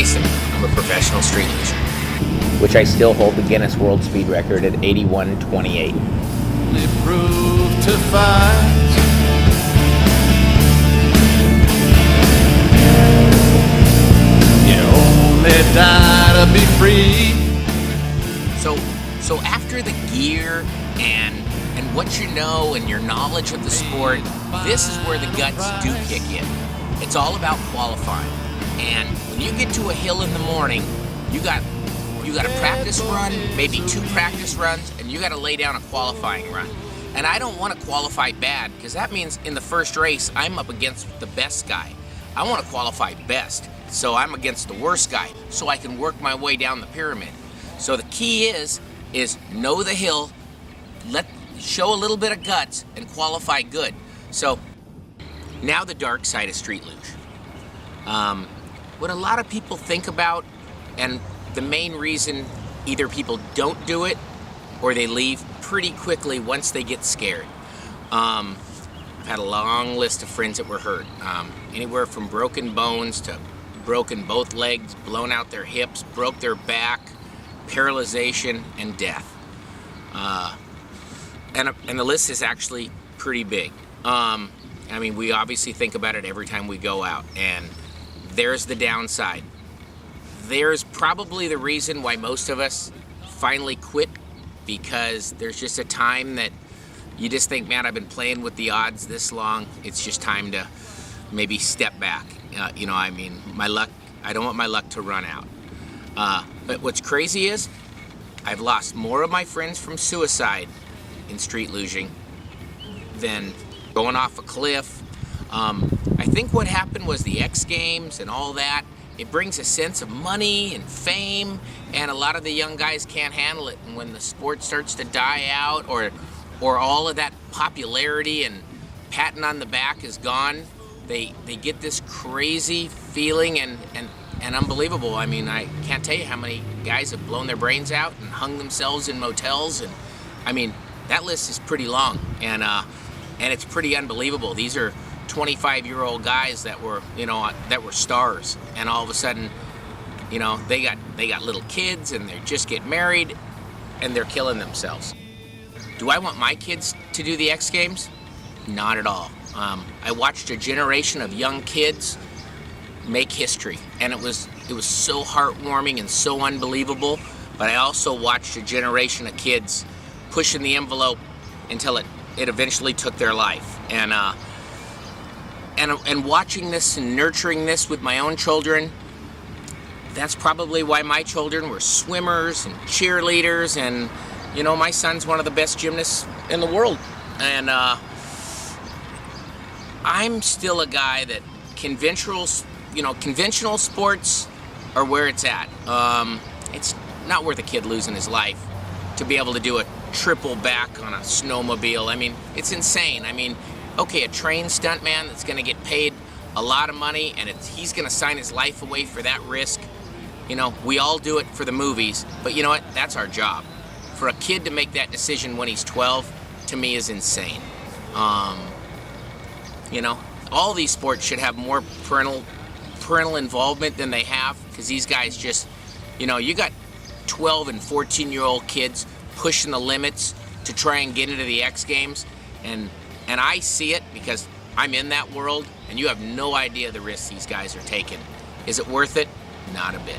Mason. I'm a professional street luger, which I still hold the Guinness World Speed Record at 81:28. They prove to fight. You only die to be free. So after the gear and what you know and your knowledge of the sport, this is where the guts do kick in. It's all about qualifying. And when you get to a hill in the morning, you got a practice run, maybe 2 practice runs, and you got to lay down a qualifying run. And I don't want to qualify bad, because that means in the first race, I'm up against the best guy. I want to qualify best, so I'm against the worst guy, so I can work my way down the pyramid. So the key is know the hill, show a little bit of guts, and qualify good. So now the dark side of street luge. What a lot of people think about, and the main reason either people don't do it or they leave pretty quickly once they get scared. I've had a long list of friends that were hurt. Anywhere from broken bones to broken both legs, blown out their hips, broke their back, paralyzation, and death. And the list is actually pretty big. I mean, we obviously think about it every time we go out, and there's the downside. There's probably the reason why most of us finally quit, because there's just a time that you just think, man, I've been playing with the odds this long, it's just time to maybe step back. You know, I mean, my luck, I don't want my luck to run out. But what's crazy is, I've lost more of my friends from suicide in street luging than going off a cliff. I think what happened was the X Games and all that, it brings a sense of money and fame, and a lot of the young guys can't handle it. And when the sport starts to die out, or all of that popularity and patting on the back is gone, they get this crazy feeling and unbelievable. I mean, I can't tell you how many guys have blown their brains out and hung themselves in motels, and I mean, that list is pretty long, and it's pretty unbelievable. These are 25-year-old guys that were, you know, that were stars, and all of a sudden, you know, they got little kids, and they just get married, and they're killing themselves. Do I want my kids to do the X Games? Not at all. I watched a generation of young kids make history, and it was so heartwarming and so unbelievable. But I also watched a generation of kids pushing the envelope until it eventually took their life. And watching this and nurturing this with my own children, that's probably why my children were swimmers and cheerleaders, and you know, my son's one of the best gymnasts in the world. And I'm still a guy that conventional sports are where it's at. It's not worth a kid losing his life to be able to do a triple back on a snowmobile. I mean, it's insane. I mean, okay, a trained stuntman that's going to get paid a lot of money, and he's going to sign his life away for that risk. You know, we all do it for the movies, but you know what? That's our job. For a kid to make that decision when he's 12, to me, is insane. You know, all these sports should have more parental involvement than they have, because these guys just, you know, you got 12 and 14-year-old kids pushing the limits to try and get into the X Games, and I see it because I'm in that world, and you have no idea the risks these guys are taking. Is it worth it? Not a bit.